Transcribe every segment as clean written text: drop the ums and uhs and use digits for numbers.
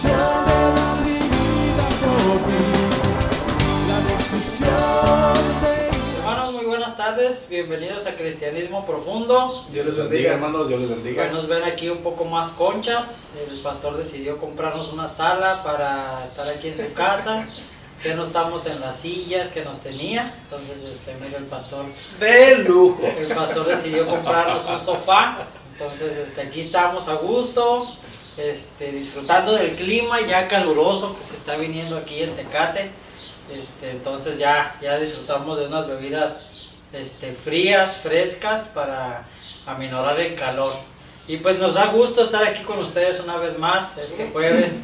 decisión de dar mi vida por mí, la decisión de... Hermanos, muy buenas tardes, bienvenidos a Cristianismo Profundo. Dios les bendiga, hermanos, Dios les bendiga. Hoy nos ven aquí un poco más conchas. El pastor decidió comprarnos una sala para estar aquí en su casa. Ya no estamos en las sillas que nos tenía. Entonces, mira, el pastor decidió comprarnos un sofá. Entonces, aquí estamos a gusto, disfrutando del clima ya caluroso que se está viniendo aquí en Tecate. Entonces ya disfrutamos de unas bebidas frías, frescas para aminorar el calor. Y pues nos da gusto estar aquí con ustedes una vez más este jueves.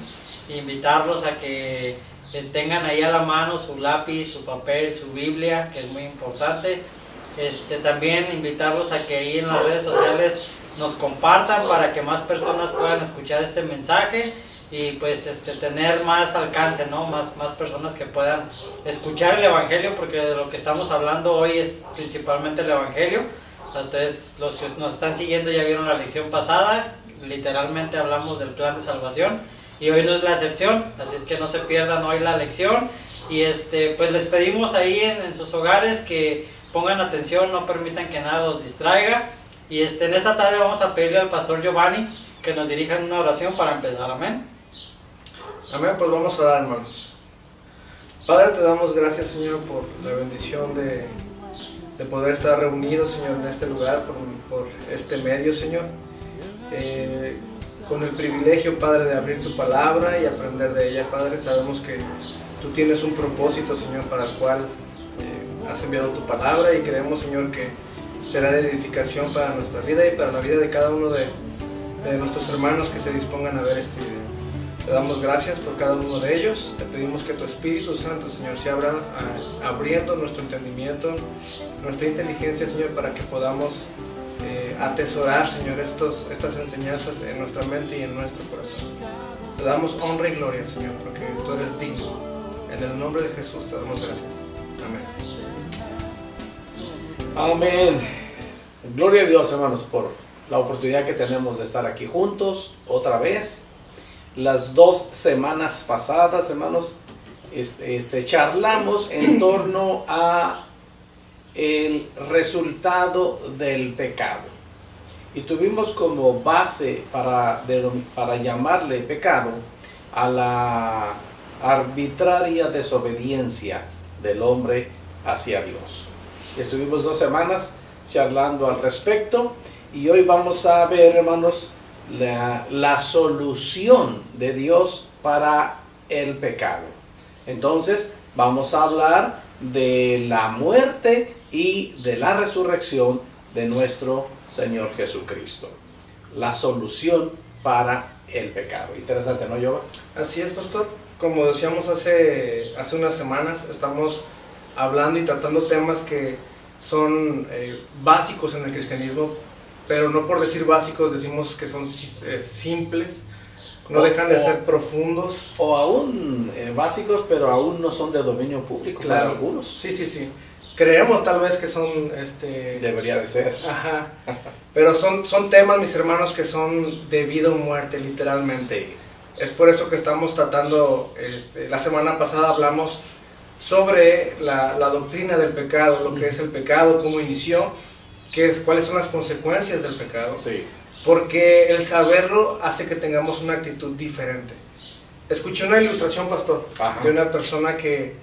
Invitarlos a que tengan ahí a la mano su lápiz, su papel, su Biblia, que es muy importante. También invitarlos a que ahí en las redes sociales nos compartan para que más personas puedan escuchar este mensaje y pues tener más alcance, ¿no? Más personas que puedan escuchar el Evangelio, porque de lo que estamos hablando hoy es principalmente el Evangelio. Ustedes, los que nos están siguiendo, ya vieron la lección pasada, literalmente hablamos del plan de salvación y hoy no es la excepción, así es que no se pierdan hoy la lección. Y pues les pedimos ahí en sus hogares que pongan atención, no permitan que nada los distraiga. Y en esta tarde vamos a pedirle al pastor Giovanni que nos dirija en una oración para empezar. Amén. Amén, pues vamos a orar, hermanos. Padre, te damos gracias, Señor, por la bendición de poder estar reunidos, Señor, en este lugar, por este medio, Señor. Con el privilegio, Padre, de abrir tu palabra y aprender de ella, Padre. Sabemos que tú tienes un propósito, Señor, para el cual has enviado tu palabra, y creemos, Señor, que será de edificación para nuestra vida y para la vida de cada uno de nuestros hermanos que se dispongan a ver este video. Te damos gracias por cada uno de ellos. Te pedimos que tu Espíritu Santo, Señor, se abra abriendo nuestro entendimiento, nuestra inteligencia, Señor, para que podamos atesorar, Señor, estas enseñanzas en nuestra mente y en nuestro corazón. Te damos honra y gloria, Señor, porque tú eres digno. En el nombre de Jesús te damos gracias. Amén. Amén. Gloria a Dios, hermanos, por la oportunidad que tenemos de estar aquí juntos otra vez. Las 2 semanas pasadas, hermanos, charlamos en torno a el resultado del pecado, y tuvimos como base para llamarle pecado a la arbitraria desobediencia del hombre hacia Dios. Estuvimos 2 semanas charlando al respecto, y hoy vamos a ver, hermanos, la solución de Dios para el pecado. Entonces vamos a hablar de la muerte y de la resurrección de nuestro Señor Jesucristo. La solución para el pecado. Interesante, ¿no, Yoba? Así es, pastor. Como decíamos hace unas semanas, estamos hablando y tratando temas que son básicos en el cristianismo, pero no por decir básicos decimos que son simples, no dejan de ser profundos. O aún básicos, pero aún no son de dominio público, claro, para algunos. Sí. Creemos tal vez que son... Debería de ser. Ajá. Pero son temas, mis hermanos, que son de vida o muerte, literalmente. Sí. Es por eso que estamos tratando, la semana pasada hablamos sobre la doctrina del pecado, lo que es el pecado, cómo inició, cuáles son las consecuencias del pecado. Sí. Porque el saberlo hace que tengamos una actitud diferente. Escuché una ilustración, pastor, Ajá. de una persona que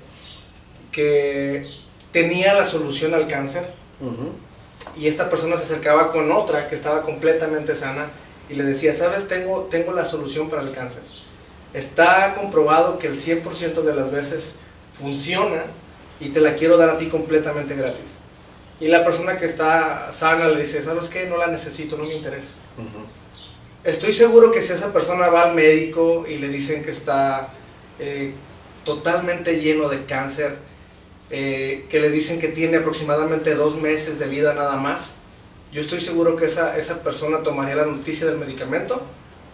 tenía la solución al cáncer. Y esta persona se acercaba con otra que estaba completamente sana y le decía, ¿sabes? Tengo la solución para el cáncer. Está comprobado que el 100% de las veces funciona y te la quiero dar a ti completamente gratis. Y la persona que está sana le dice, ¿sabes qué? No la necesito, no me interesa. Estoy seguro que si esa persona va al médico y le dicen que está totalmente lleno de cáncer, que le dicen que tiene aproximadamente 2 meses de vida nada más, yo estoy seguro que esa persona tomaría la noticia del medicamento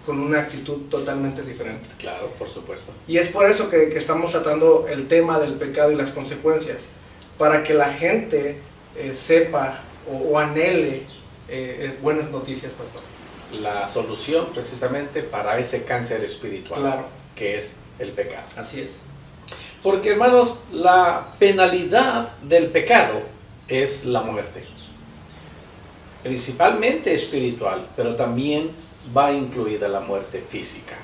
con una actitud totalmente diferente. Claro, por supuesto. Y es por eso que estamos tratando el tema del pecado y las consecuencias, para que la gente sepa o anhele buenas noticias, pastor. La solución precisamente para ese cáncer espiritual, claro, que es el pecado. Así es. Porque, hermanos, la penalidad del pecado es la muerte. Principalmente espiritual, pero también va incluida la muerte física.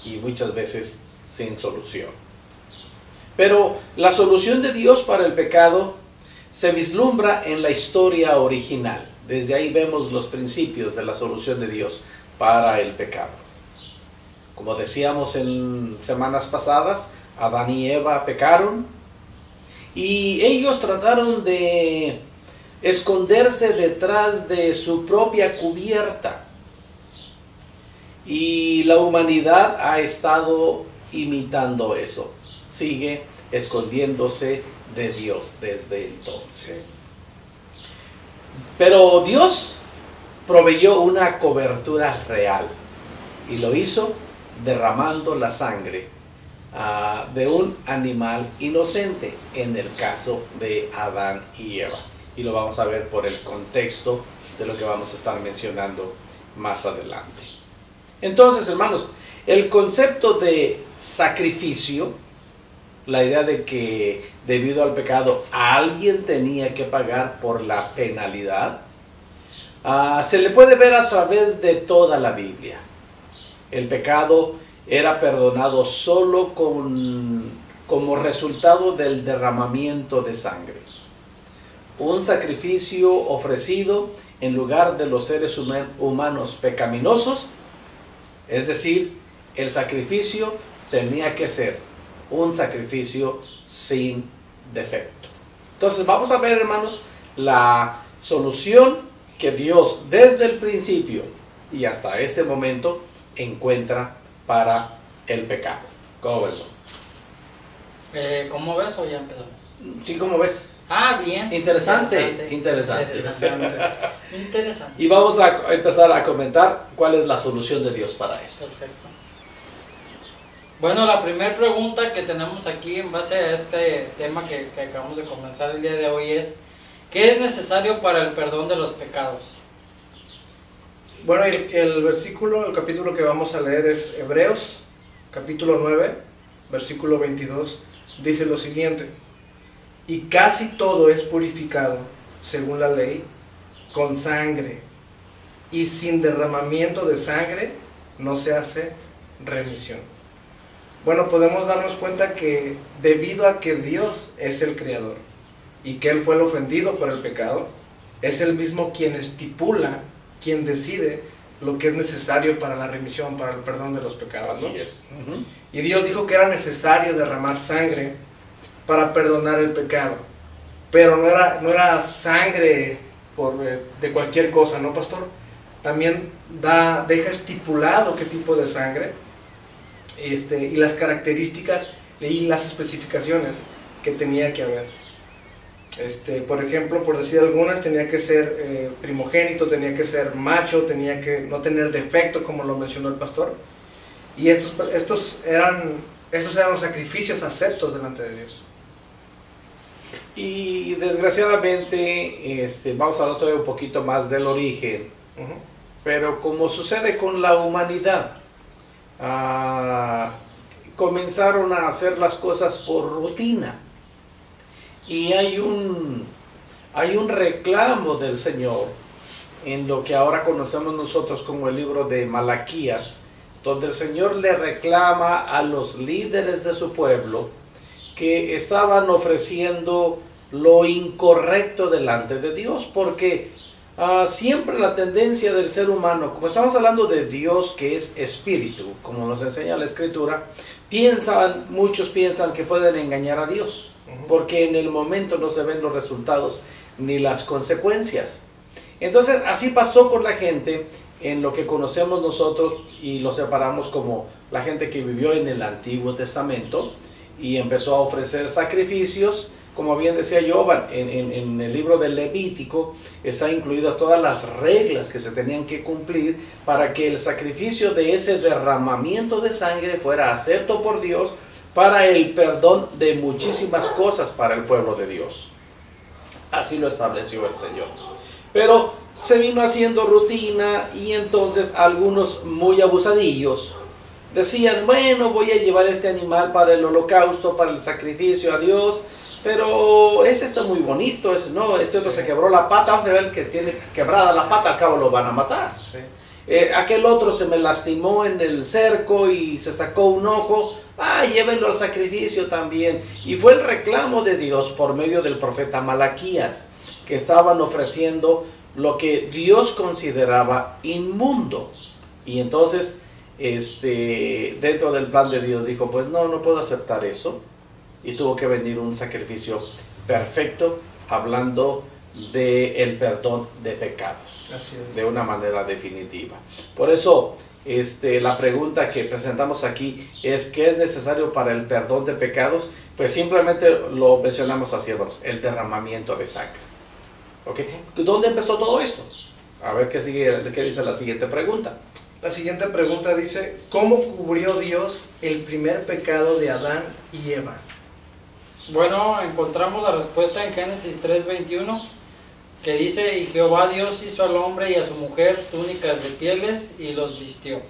Y muchas veces sin solución. Pero la solución de Dios para el pecado se vislumbra en la historia original. Desde ahí vemos los principios de la solución de Dios para el pecado. Como decíamos en semanas pasadas, Adán y Eva pecaron y ellos trataron de esconderse detrás de su propia cubierta. Y la humanidad ha estado imitando eso. Sigue escondiéndose de Dios desde entonces. Pero Dios proveyó una cobertura real y lo hizo derramando la sangre de un animal inocente, en el caso de Adán y Eva. Y lo vamos a ver por el contexto de lo que vamos a estar mencionando más adelante. Entonces, hermanos, el concepto de sacrificio, la idea de que debido al pecado alguien tenía que pagar por la penalidad, se le puede ver a través de toda la Biblia. El pecado era perdonado solo como resultado del derramamiento de sangre. Un sacrificio ofrecido en lugar de los seres humanos pecaminosos, es decir, el sacrificio tenía que ser un sacrificio sin defecto. Entonces vamos a ver, hermanos, la solución que Dios desde el principio y hasta este momento encuentra para el pecado. ¿Cómo ves? ¿Cómo ves o ya empezamos? Sí, ¿cómo ves? Ah, bien. Interesante. Interesante. Y vamos a empezar a comentar cuál es la solución de Dios para esto. Perfecto. Bueno, la primera pregunta que tenemos aquí en base a este tema que acabamos de comenzar el día de hoy es: ¿qué es necesario para el perdón de los pecados? Bueno, el capítulo que vamos a leer es Hebreos, capítulo 9, versículo 22, dice lo siguiente: y casi todo es purificado, según la ley, con sangre, y sin derramamiento de sangre no se hace remisión. Bueno, podemos darnos cuenta que debido a que Dios es el creador y que Él fue el ofendido por el pecado, es Él mismo quien estipula, quien decide lo que es necesario para la remisión, para el perdón de los pecados, ¿no? Así es. Y Dios dijo que era necesario derramar sangre para perdonar el pecado, pero no era sangre de cualquier cosa, ¿no, pastor? También deja estipulado qué tipo de sangre, y las características y las especificaciones que tenía que haber. Por ejemplo, por decir algunas, tenía que ser primogénito, tenía que ser macho, tenía que no tener defecto, como lo mencionó el pastor. Y estos eran los sacrificios aceptos delante de Dios. Y desgraciadamente, vamos a hablar todavía un poquito más del origen, pero como sucede con la humanidad, comenzaron a hacer las cosas por rutina. Y hay un reclamo del Señor en lo que ahora conocemos nosotros como el libro de Malaquías, donde el Señor le reclama a los líderes de su pueblo que estaban ofreciendo lo incorrecto delante de Dios, porque siempre la tendencia del ser humano, como estamos hablando de Dios que es espíritu, como nos enseña la Escritura, muchos piensan que pueden engañar a Dios, porque en el momento no se ven los resultados ni las consecuencias. Entonces así pasó con la gente en lo que conocemos nosotros y lo separamos como la gente que vivió en el Antiguo Testamento y empezó a ofrecer sacrificios. Como bien decía Jovan, en el libro del Levítico están incluidas todas las reglas que se tenían que cumplir para que el sacrificio de ese derramamiento de sangre fuera acepto por Dios para el perdón de muchísimas cosas para el pueblo de Dios. Así lo estableció el Señor. Pero se vino haciendo rutina y entonces algunos muy abusadillos decían, bueno, voy a llevar este animal para el holocausto, para el sacrificio a Dios, pero ese está muy bonito, ese no, este no se quebró la pata, vamos a ver que tiene quebrada la pata, al cabo lo van a matar. Sí. Aquel otro se me lastimó en el cerco y se sacó un ojo, llévenlo al sacrificio también. Y fue el reclamo de Dios por medio del profeta Malaquías, que estaban ofreciendo lo que Dios consideraba inmundo. Y entonces, dentro del plan de Dios dijo, pues no puedo aceptar eso. Y tuvo que venir un sacrificio perfecto, hablando del perdón de pecados. Así es. De una manera definitiva. Por eso, la pregunta que presentamos aquí es, ¿qué es necesario para el perdón de pecados? Pues simplemente lo mencionamos así, hermanos, el derramamiento de sangre. ¿Ok? ¿Dónde empezó todo esto? A ver qué dice la siguiente pregunta. La siguiente pregunta dice, ¿cómo cubrió Dios el primer pecado de Adán y Eva? Bueno, encontramos la respuesta en Génesis 3:21, que dice, y Jehová Dios hizo al hombre y a su mujer túnicas de pieles y los vistió.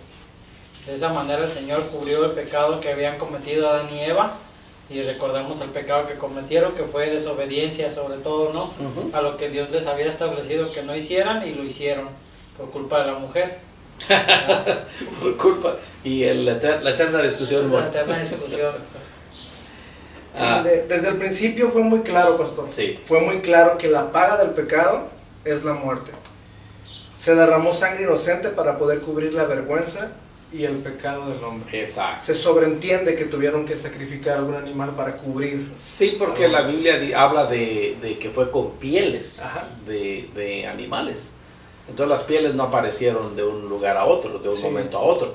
De esa manera el Señor cubrió el pecado que habían cometido Adán y Eva, y recordamos el pecado que cometieron, que fue desobediencia sobre todo, ¿no? A lo que Dios les había establecido que no hicieran, y lo hicieron por culpa de la mujer. Por culpa y la eterna discusión. La eterna discusión. Sí, desde el principio fue muy claro, pastor. Sí. Fue muy claro que la paga del pecado es la muerte. Se derramó sangre inocente para poder cubrir la vergüenza y el pecado del hombre. Exacto. Se sobreentiende que tuvieron que sacrificar algún animal para cubrir. Sí, porque la Biblia habla de que fue con pieles de animales. Entonces las pieles no aparecieron de un lugar a otro, de un momento a otro.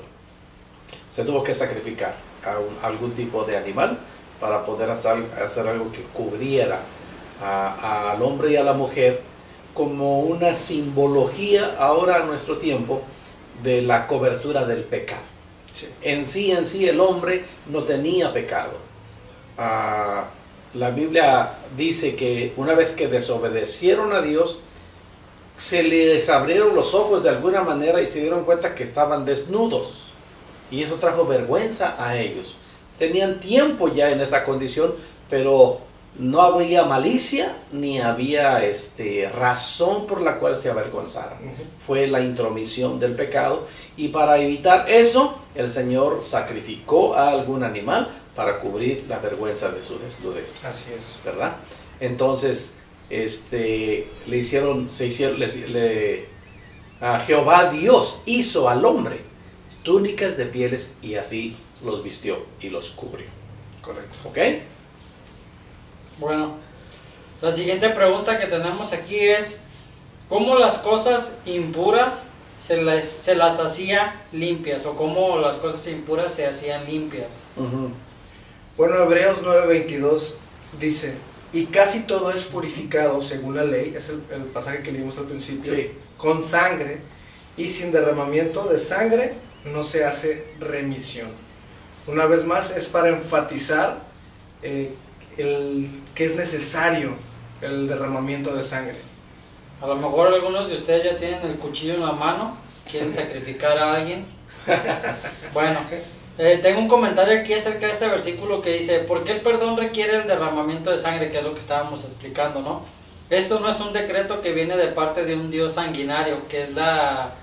Se tuvo que sacrificar a algún tipo de animal para poder hacer algo que cubriera al hombre y a la mujer, como una simbología ahora a nuestro tiempo de la cobertura del pecado. Sí. En sí el hombre no tenía pecado. La Biblia dice que una vez que desobedecieron a Dios, se les abrieron los ojos de alguna manera y se dieron cuenta que estaban desnudos, y eso trajo vergüenza a ellos. Tenían tiempo ya en esa condición, pero no había malicia ni había razón por la cual se avergonzaran. Fue la intromisión del pecado, y para evitar eso el Señor sacrificó a algún animal para cubrir la vergüenza de su desnudez. Así es. ¿Verdad? Entonces Jehová Dios hizo al hombre túnicas de pieles, y así los vistió y los cubrió. Correcto. ¿Ok? Bueno, la siguiente pregunta que tenemos aquí es, ¿cómo las cosas impuras se las hacía limpias? ¿O cómo las cosas impuras se hacían limpias? Bueno, Hebreos 9:22 dice, y casi todo es purificado según la ley, es el pasaje que leímos al principio, Sí. con sangre, y sin derramamiento de sangre no se hace remisión. Una vez más es para enfatizar que es necesario el derramamiento de sangre. A lo mejor algunos de ustedes ya tienen el cuchillo en la mano, quieren sacrificar a alguien. Bueno, tengo un comentario aquí acerca de este versículo que dice, ¿por qué el perdón requiere el derramamiento de sangre? Que es lo que estábamos explicando, ¿no? Esto no es un decreto que viene de parte de un Dios sanguinario, que es la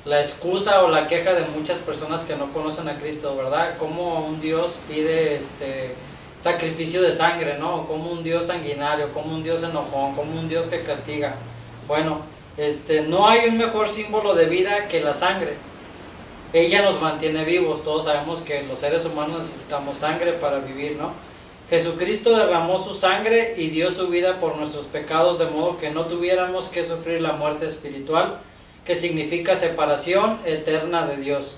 excusa o la queja de muchas personas que no conocen a Cristo, ¿verdad? Como un Dios pide sacrificio de sangre, ¿no? Como un Dios sanguinario, como un Dios enojón, como un Dios que castiga. Bueno, no hay un mejor símbolo de vida que la sangre. Ella nos mantiene vivos. Todos sabemos que los seres humanos necesitamos sangre para vivir, ¿no? Jesucristo derramó su sangre y dio su vida por nuestros pecados, de modo que no tuviéramos que sufrir la muerte espiritual, que significa separación eterna de Dios.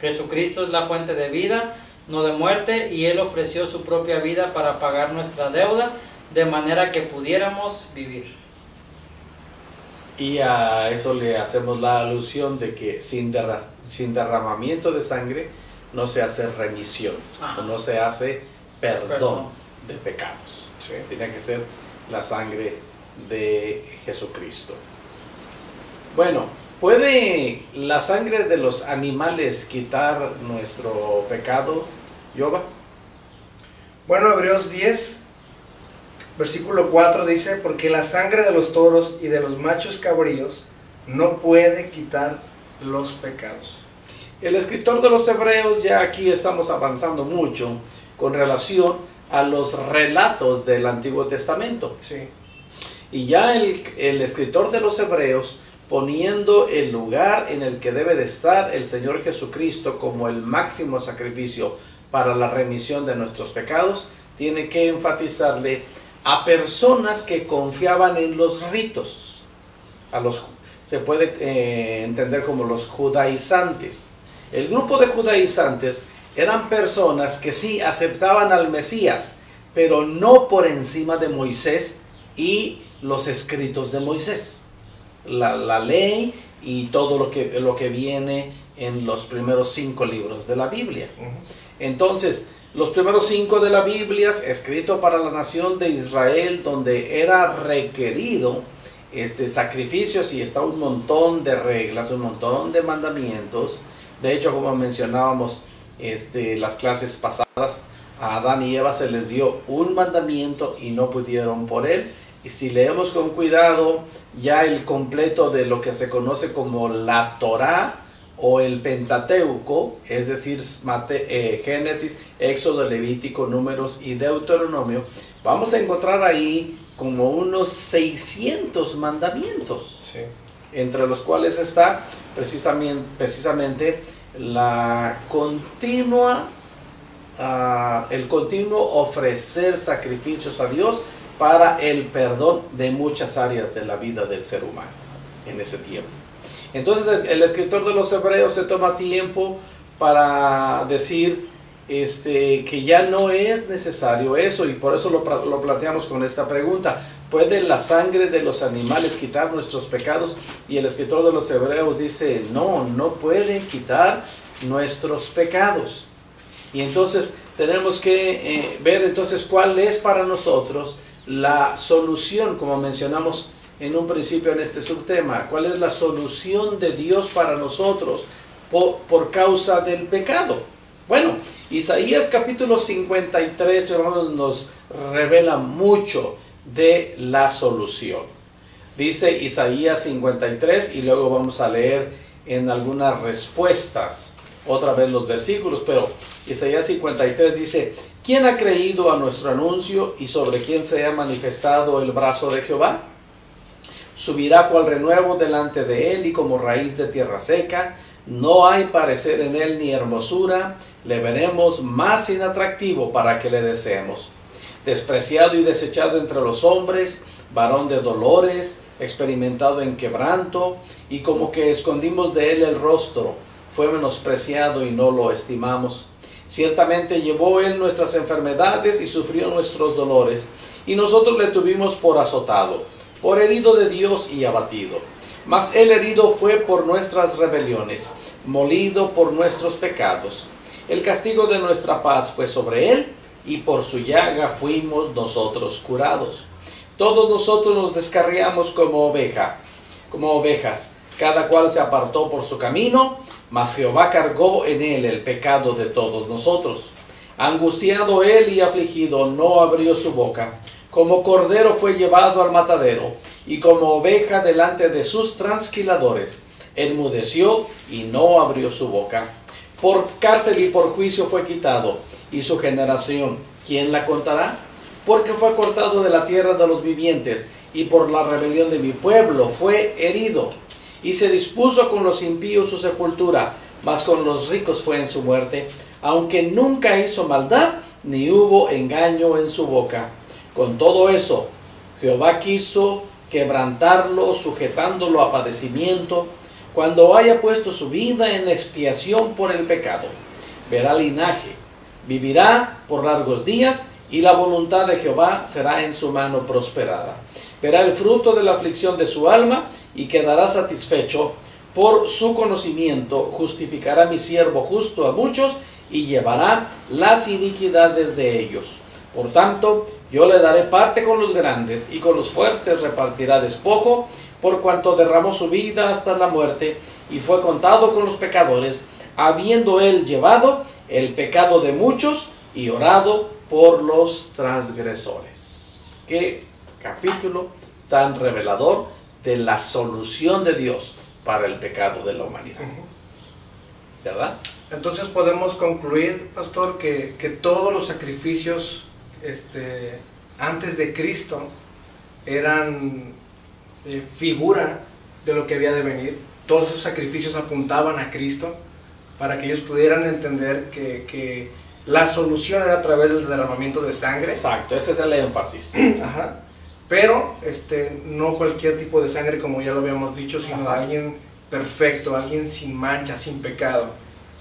Jesucristo es la fuente de vida, no de muerte, y Él ofreció su propia vida para pagar nuestra deuda, de manera que pudiéramos vivir. Y a eso le hacemos la alusión de que sin derramamiento de sangre no se hace remisión, o no se hace perdón de pecados. Sí. Tiene que ser la sangre de Jesucristo. Bueno, ¿Puede la sangre de los animales quitar nuestro pecado, Yoba? Bueno, Hebreos 10, versículo 4 dice, porque la sangre de los toros y de los machos cabríos no puede quitar los pecados. El escritor de los Hebreos, ya aquí estamos avanzando mucho con relación a los relatos del Antiguo Testamento. Sí. Y ya el escritor de los Hebreos, poniendo el lugar en el que debe de estar el Señor Jesucristo como el máximo sacrificio para la remisión de nuestros pecados, tiene que enfatizarle a personas que confiaban en los ritos. Se puede entender como los judaizantes. El grupo de judaizantes eran personas que sí aceptaban al Mesías, pero no por encima de Moisés y los escritos de Moisés, la ley y todo lo que viene en los primeros 5 libros de la Biblia. Entonces, los primeros 5 de la Biblia, escrito para la nación de Israel, donde era requerido sacrificios, y está un montón de reglas, un montón de mandamientos. De hecho, como mencionábamos las clases pasadas, a Adán y Eva se les dio un mandamiento y no pudieron por él. Y si leemos con cuidado ya el completo de lo que se conoce como la Torá o el Pentateuco, es decir, Génesis, Éxodo, Levítico, Números y Deuteronomio, vamos a encontrar ahí como unos 600 mandamientos, Sí. entre los cuales está precisamente la continua, el continuo ofrecer sacrificios a Dios para el perdón de muchas áreas de la vida del ser humano en ese tiempo. Entonces el escritor de los Hebreos se toma tiempo para decir que ya no es necesario eso, y por eso lo planteamos con esta pregunta: ¿puede la sangre de los animales quitar nuestros pecados? Y el escritor de los Hebreos dice, no pueden quitar nuestros pecados. Y entonces tenemos que ver entonces cuál es para nosotros la solución, como mencionamos en un principio en este subtema. ¿Cuál es la solución de Dios para nosotros por causa del pecado? Bueno, Isaías capítulo 53, hermanos, nos revela mucho de la solución. Dice Isaías 53, y luego vamos a leer en algunas respuestas otra vez los versículos, pero Isaías 53 dice: ¿quién ha creído a nuestro anuncio, y sobre quién se ha manifestado el brazo de Jehová? Subirá cual renuevo delante de él, y como raíz de tierra seca. No hay parecer en él ni hermosura, le veremos más inatractivo para que le deseemos. Despreciado y desechado entre los hombres, varón de dolores, experimentado en quebranto, y como que escondimos de él el rostro, fue menospreciado y no lo estimamos. Ciertamente llevó él nuestras enfermedades y sufrió nuestros dolores, y nosotros le tuvimos por azotado, por herido de Dios y abatido. Mas él herido fue por nuestras rebeliones, molido por nuestros pecados. El castigo de nuestra paz fue sobre él, y por su llaga fuimos nosotros curados. Todos nosotros nos descarriamos como ovejas, cada cual se apartó por su camino, mas Jehová cargó en él el pecado de todos nosotros. Angustiado él y afligido, no abrió su boca. Como cordero fue llevado al matadero, y como oveja delante de sus trasquiladores, enmudeció y no abrió su boca. Por cárcel y por juicio fue quitado, y su generación, ¿quién la contará? Porque fue cortado de la tierra de los vivientes, y por la rebelión de mi pueblo fue herido. Y se dispuso con los impíos su sepultura, mas con los ricos fue en su muerte, aunque nunca hizo maldad, ni hubo engaño en su boca. Con todo eso, Jehová quiso quebrantarlo, sujetándolo a padecimiento, cuando haya puesto su vida en expiación por el pecado. Verá linaje, vivirá por largos días, y la voluntad de Jehová será en su mano prosperada. Verá el fruto de la aflicción de su alma, y quedará satisfecho. Por su conocimiento justificará mi siervo justo a muchos, y llevará las iniquidades de ellos. Por tanto, yo le daré parte con los grandes, y con los fuertes repartirá despojo, por cuanto derramó su vida hasta la muerte y fue contado con los pecadores, habiendo él llevado el pecado de muchos y orado por los transgresores. Qué capítulo tan revelador de la solución de Dios para el pecado de la humanidad. ¿Verdad? Entonces podemos concluir, pastor, que todos los sacrificios antes de Cristo eran figura de lo que había de venir. Todos esos sacrificios apuntaban a Cristo para que ellos pudieran entender que la solución era a través del derramamiento de sangre. Exacto, ese es el énfasis. Ajá. Pero no cualquier tipo de sangre, como ya lo habíamos dicho, sino alguien perfecto, alguien sin mancha, sin pecado.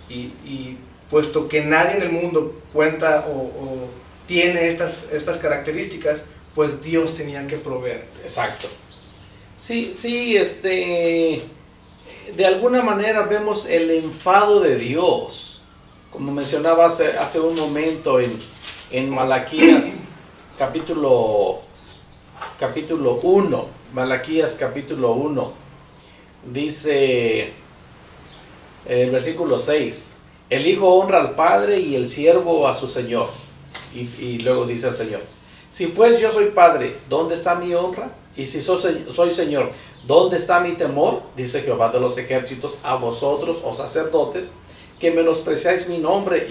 Y puesto que nadie en el mundo cuenta o tiene estas características, pues Dios tenía que proveer. Exacto. Sí, de alguna manera vemos el enfado de Dios, como mencionaba hace un momento en Malaquías capítulo 1, Malaquías capítulo 1, dice el versículo 6, el hijo honra al padre y el siervo a su señor, y luego dice el Señor, si pues yo soy padre, ¿dónde está mi honra? Y si soy señor, ¿dónde está mi temor? Dice Jehová de los ejércitos, a vosotros, oh sacerdotes, que menospreciáis mi nombre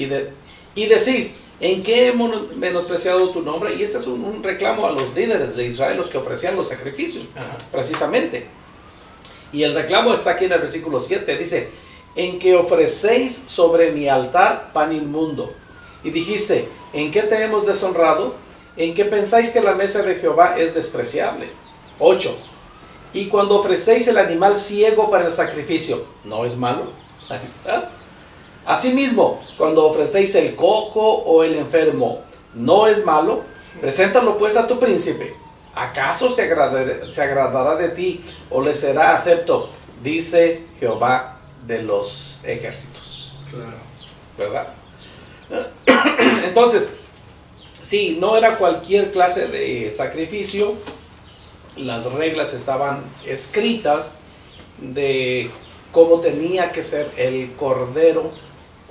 y decís, ¿en qué he menospreciado tu nombre? Y este es un reclamo a los líderes de Israel, los que ofrecían los sacrificios, precisamente. Y el reclamo está aquí en el versículo 7, dice, en que ofrecéis sobre mi altar pan inmundo. Y dijiste, ¿en qué te hemos deshonrado? ¿En qué pensáis que la mesa de Jehová es despreciable? 8. Y cuando ofrecéis el animal ciego para el sacrificio, ¿no es malo? Ahí está. Asimismo, cuando ofrecéis el cojo o el enfermo, ¿no es malo? Preséntalo pues a tu príncipe. ¿Acaso se agradará de ti o le será acepto? Dice Jehová de los ejércitos. Claro. ¿Verdad? Entonces, sí, no era cualquier clase de sacrificio. Las reglas estaban escritas de cómo tenía que ser el cordero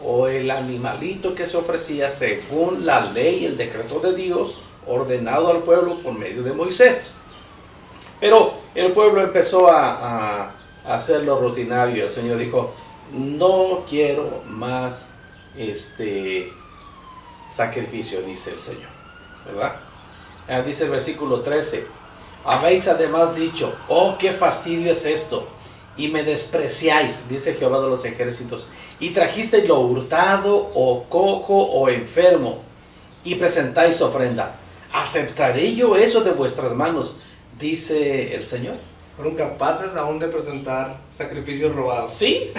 o el animalito que se ofrecía según la ley, el decreto de Dios, ordenado al pueblo por medio de Moisés. Pero el pueblo empezó a hacerlo rutinario. El Señor dijo, no quiero más sacrificio, dice el Señor, ¿verdad? Dice el versículo 13, habéis además dicho, oh, qué fastidio es esto, y me despreciáis, dice Jehová de los ejércitos, y trajisteis lo hurtado, o cojo, o enfermo, y presentáis ofrenda. ¿Aceptaré yo eso de vuestras manos? Dice el Señor. Fueron capaces aún de presentar sacrificios robados. Sí.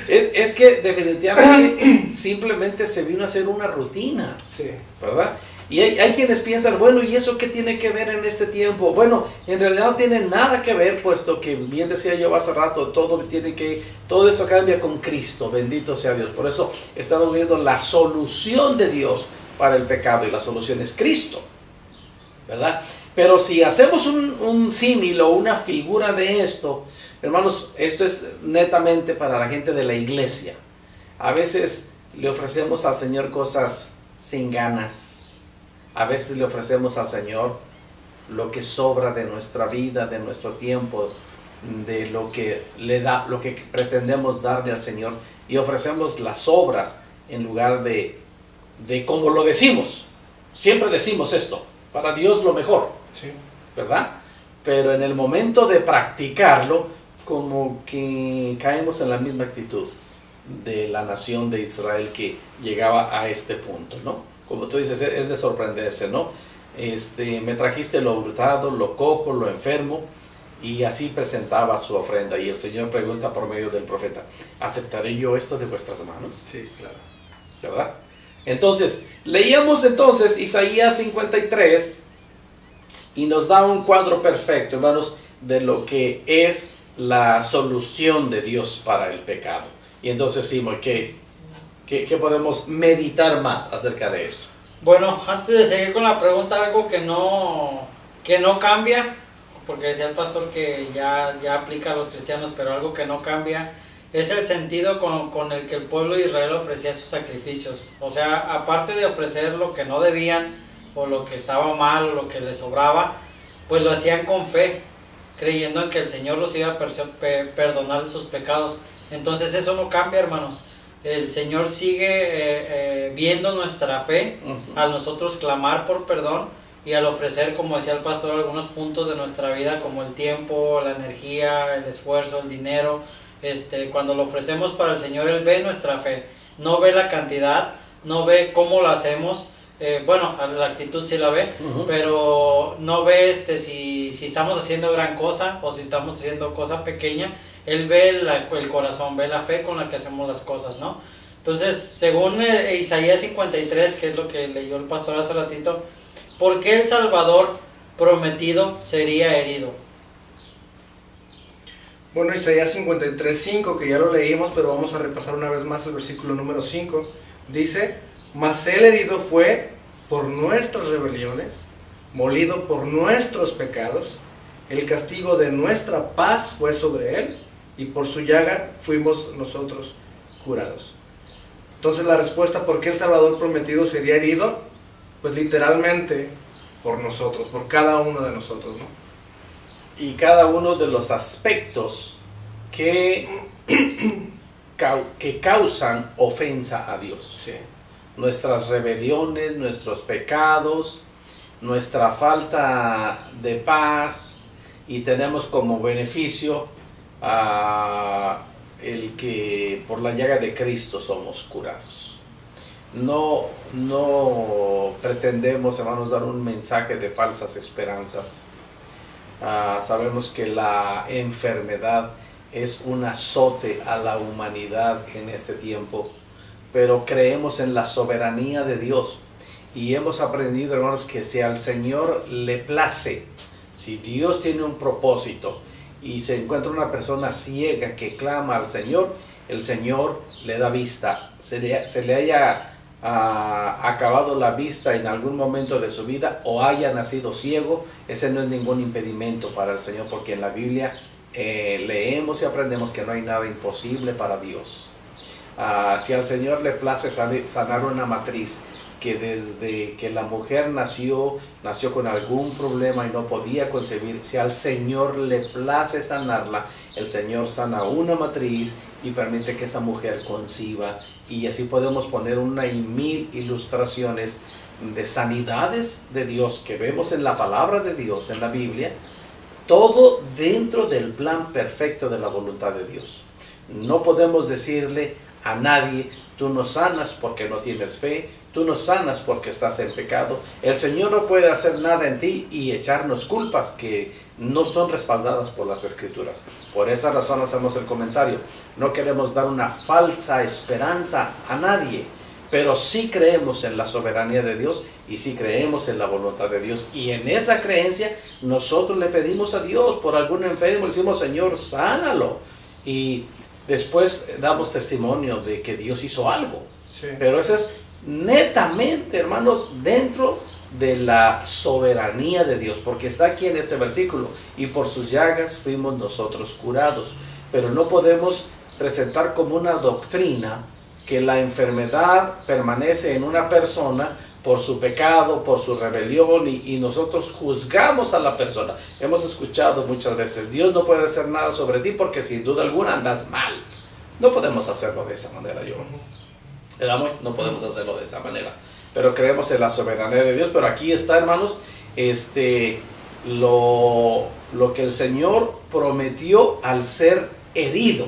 Es que definitivamente simplemente se vino a hacer una rutina. Sí. ¿Verdad? Y hay quienes piensan, bueno, ¿y eso qué tiene que ver en este tiempo? Bueno, en realidad no tiene nada que ver, puesto que bien decía yo hace rato, todo esto cambia con Cristo, bendito sea Dios. Por eso estamos viendo la solución de Dios para el pecado, y la solución es Cristo, ¿verdad? Pero si hacemos un símil o una figura de esto, hermanos, esto es netamente para la gente de la iglesia. A veces le ofrecemos al Señor cosas sin ganas. A veces le ofrecemos al Señor lo que sobra de nuestra vida, de nuestro tiempo, de lo que lo que pretendemos darle al Señor, y ofrecemos las obras en lugar de como lo decimos. Siempre decimos esto, para Dios lo mejor, Sí. ¿verdad? Pero en el momento de practicarlo, como que caemos en la misma actitud de la nación de Israel que llegaba a este punto, ¿no? Como tú dices, es de sorprenderse, ¿no? Me trajiste lo hurtado, lo cojo, lo enfermo, y así presentaba su ofrenda. Y el Señor pregunta por medio del profeta, ¿aceptaré yo esto de vuestras manos? Sí, claro. ¿Verdad? Entonces, leíamos Isaías 53, y nos da un cuadro perfecto, hermanos, de lo que es la solución de Dios para el pecado. Y entonces, Simón, ¿qué podemos meditar más acerca de esto? Bueno, antes de seguir con la pregunta, algo que no cambia, porque decía el pastor que ya aplica a los cristianos, pero algo que no cambia es el sentido con el que el pueblo de Israel ofrecía sus sacrificios. O sea, aparte de ofrecer lo que no debían, o lo que estaba mal, o lo que les sobraba, pues lo hacían con fe, creyendo en que el Señor los iba a perdonar de sus pecados. Entonces eso no cambia, hermanos. El Señor sigue viendo nuestra fe al nosotros clamar por perdón y al ofrecer, como decía el pastor, algunos puntos de nuestra vida, como el tiempo, la energía, el esfuerzo, el dinero. Cuando lo ofrecemos para el Señor, Él ve nuestra fe, no ve la cantidad, no ve cómo lo hacemos. Bueno, la actitud sí la ve, pero no ve si estamos haciendo gran cosa o si estamos haciendo cosa pequeña. Él ve el corazón, ve la fe con la que hacemos las cosas, ¿no? Entonces, según Isaías 53, que es lo que leyó el pastor hace ratito, ¿por qué el Salvador prometido sería herido? Bueno, Isaías 53:5, que ya lo leímos, pero vamos a repasar una vez más el versículo número 5. Dice: mas él herido fue por nuestras rebeliones, molido por nuestros pecados, el castigo de nuestra paz fue sobre él, y por su llaga fuimos nosotros curados. Entonces la respuesta, ¿por qué el Salvador prometido sería herido? Pues literalmente por nosotros, por cada uno de nosotros, ¿no? Y cada uno de los aspectos que causan ofensa a Dios. Sí. Nuestras rebeliones, nuestros pecados, nuestra falta de paz, y tenemos como beneficio el que por la llaga de Cristo somos curados. No pretendemos, hermanos, dar un mensaje de falsas esperanzas. Sabemos que la enfermedad es un azote a la humanidad en este tiempo, pero creemos en la soberanía de Dios y hemos aprendido, hermanos, que si al Señor le place, si Dios tiene un propósito y se encuentra una persona ciega que clama al Señor, el Señor le da vista. Se le haya acabado la vista en algún momento de su vida o haya nacido ciego, ese no es ningún impedimento para el Señor, porque en la Biblia leemos y aprendemos que no hay nada imposible para Dios. Si al Señor le place sanar una matriz que desde que la mujer nació con algún problema y no podía concebir, si al Señor le place sanarla, el Señor sana una matriz y permite que esa mujer conciba, y así podemos poner una y mil ilustraciones de sanidades de Dios que vemos en la palabra de Dios, en la Biblia, todo dentro del plan perfecto de la voluntad de Dios. No podemos decirle a nadie: tú no sanas porque no tienes fe, tú no sanas porque estás en pecado. El Señor no puede hacer nada en ti y echarnos culpas que no son respaldadas por las Escrituras. Por esa razón hacemos el comentario. No queremos dar una falsa esperanza a nadie, pero sí creemos en la soberanía de Dios y sí creemos en la voluntad de Dios. Y en esa creencia nosotros le pedimos a Dios por algún enfermo, le decimos: Señor, sánalo. Y después damos testimonio de que Dios hizo algo. Sí. Pero eso es netamente, hermanos, dentro de la soberanía de Dios, porque está aquí en este versículo: y por sus llagas fuimos nosotros curados. Pero no podemos presentar como una doctrina que la enfermedad permanece en una persona por su pecado, por su rebelión, y nosotros juzgamos a la persona. Hemos escuchado muchas veces: Dios no puede hacer nada sobre ti porque sin duda alguna andas mal. No podemos hacerlo de esa manera, no podemos hacerlo de esa manera, pero creemos en la soberanía de Dios. Pero aquí está, hermanos, lo que el Señor prometió al ser herido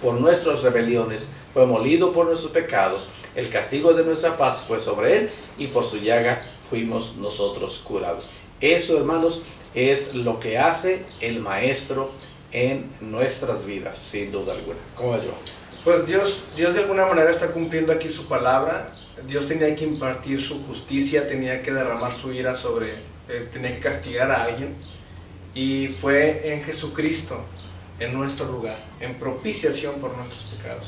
por nuestras rebeliones, fue molido por nuestros pecados, el castigo de nuestra paz fue sobre él, y por su llaga fuimos nosotros curados. Eso, hermanos, es lo que hace el Maestro en nuestras vidas, sin duda alguna. ¿Cómo ves, Joan? Pues Dios de alguna manera está cumpliendo aquí su palabra. Dios tenía que impartir su justicia, tenía que derramar su ira tenía que castigar a alguien, y fue en Jesucristo, en nuestro lugar, en propiciación por nuestros pecados.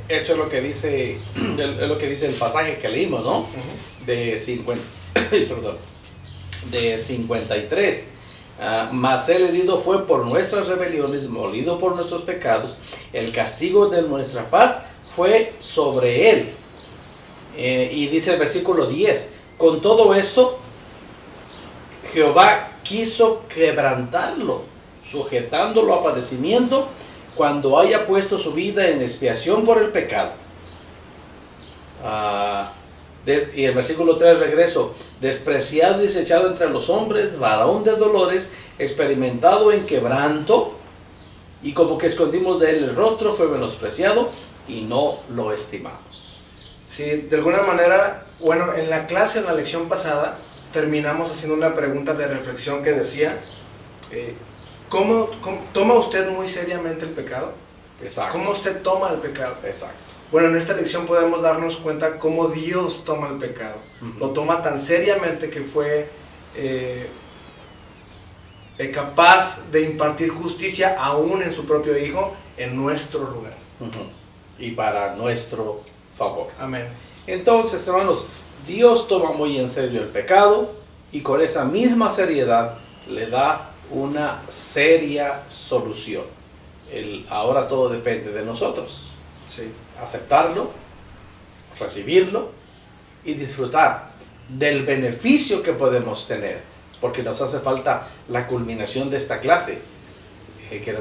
Eso es lo que dice el pasaje que leímos, ¿no? De 53. mas el herido fue por nuestras rebeliones, molido por nuestros pecados, el castigo de nuestra paz fue sobre él. Y dice el versículo 10, con todo esto, Jehová quiso quebrantarlo, sujetándolo a padecimiento, cuando haya puesto su vida en expiación por el pecado. Y el versículo 3 regreso, despreciado y desechado entre los hombres, varón de dolores, experimentado en quebranto, y como que escondimos de él el rostro, fue menospreciado y no lo estimamos. Sí, de alguna manera, bueno, en la clase, en la lección pasada, terminamos haciendo una pregunta de reflexión que decía, ¿cómo toma usted muy seriamente el pecado? Exacto. ¿Cómo usted toma el pecado? Exacto. Bueno, en esta lección podemos darnos cuenta cómo Dios toma el pecado. Lo toma tan seriamente que fue capaz de impartir justicia aún en su propio Hijo, en nuestro lugar. Y para nuestro favor. Amén. Entonces, hermanos, Dios toma muy en serio el pecado y con esa misma seriedad le da una seria solución. Ahora todo depende de nosotros. Sí. Aceptarlo, recibirlo y disfrutar del beneficio que podemos tener, porque nos hace falta la culminación de esta clase, que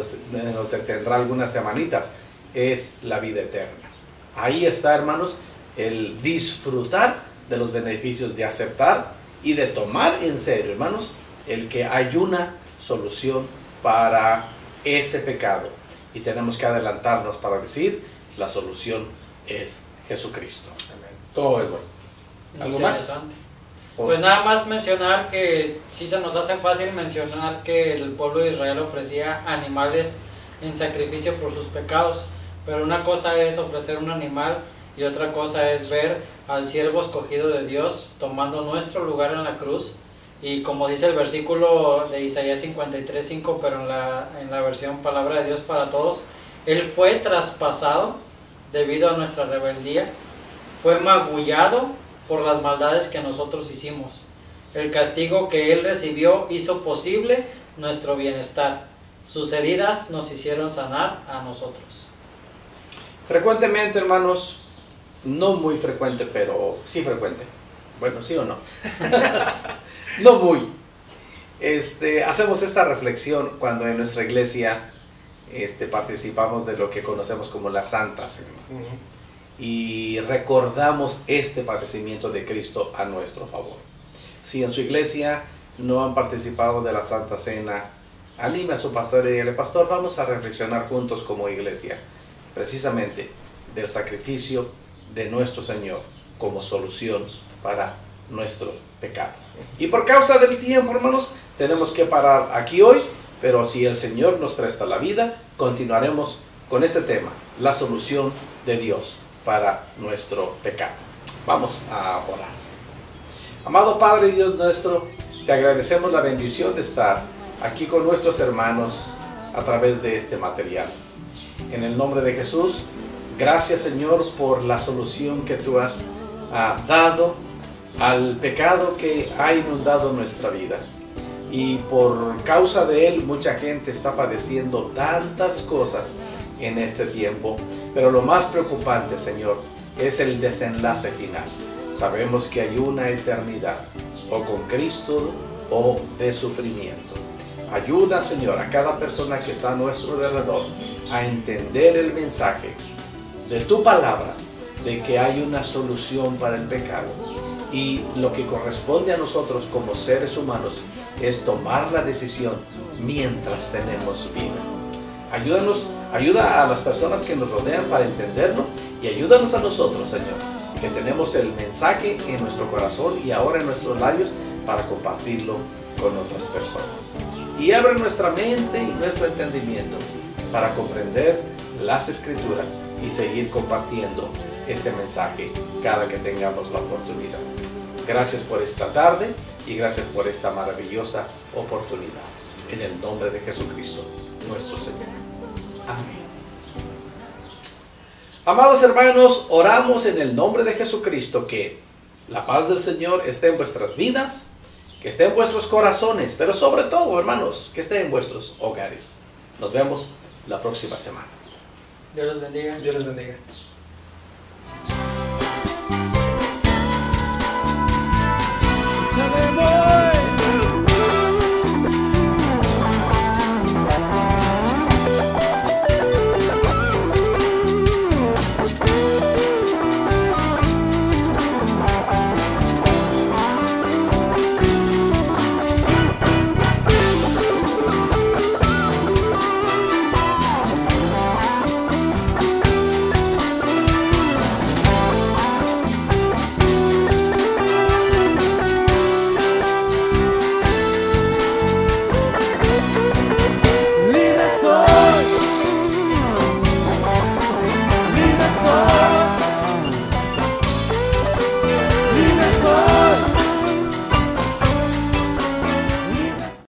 nos detendrá algunas semanitas, es la vida eterna. Ahí está, hermanos, el disfrutar de los beneficios de aceptar y de tomar en serio, hermanos, el que hay una solución para ese pecado y tenemos que adelantarnos para decir la solución es Jesucristo. Amén. Todo es bueno. ¿Algo más? Pues nada más mencionar que sí se nos hace fácil mencionar que el pueblo de Israel ofrecía animales en sacrificio por sus pecados, pero una cosa es ofrecer un animal y otra cosa es ver al siervo escogido de Dios tomando nuestro lugar en la cruz. Y como dice el versículo de Isaías 53:5, pero en la versión Palabra de Dios para Todos, Él fue traspasado debido a nuestra rebeldía, fue magullado por las maldades que nosotros hicimos. El castigo que Él recibió hizo posible nuestro bienestar. Sus heridas nos hicieron sanar a nosotros. Frecuentemente, hermanos, no muy frecuente, pero sí frecuente. Bueno, ¿sí o no? No muy. Hacemos esta reflexión cuando en nuestra iglesia participamos de lo que conocemos como la Santa Cena. Y recordamos este padecimiento de Cristo a nuestro favor. Si en su iglesia no han participado de la Santa Cena, anime a su pastor y dígale: pastor, vamos a reflexionar juntos como iglesia, precisamente del sacrificio de nuestro Señor como solución para nuestro pecado. Y por causa del tiempo, hermanos, tenemos que parar aquí hoy, pero si el Señor nos presta la vida, continuaremos con este tema, la solución de Dios para nuestro pecado. Vamos a orar. Amado Padre y Dios nuestro, te agradecemos la bendición de estar aquí con nuestros hermanos a través de este material. En el nombre de Jesús, gracias, Señor, por la solución que tú has dado al pecado que ha inundado nuestra vida. Y por causa de él mucha gente está padeciendo tantas cosas en este tiempo. Pero lo más preocupante, Señor, es el desenlace final. Sabemos que hay una eternidad, o con Cristo o de sufrimiento. Ayuda, Señor, a cada persona que está a nuestro alrededor a entender el mensaje de tu palabra, de que hay una solución para el pecado. Y lo que corresponde a nosotros como seres humanos es tomar la decisión mientras tenemos vida. Ayuda a las personas que nos rodean para entenderlo y ayúdanos a nosotros, Señor, que tenemos el mensaje en nuestro corazón y ahora en nuestros labios para compartirlo con otras personas. Y abre nuestra mente y nuestro entendimiento para comprender las Escrituras y seguir compartiendo este mensaje cada que tengamos la oportunidad. Gracias por esta tarde y gracias por esta maravillosa oportunidad. En el nombre de Jesucristo, nuestro Señor. Amén. Amados hermanos, oramos en el nombre de Jesucristo que la paz del Señor esté en vuestras vidas que esté en vuestros corazones, pero sobre todo, hermanos, que esté en vuestros hogares. Nos vemos la próxima semana. Dios los bendiga. Dios les bendiga.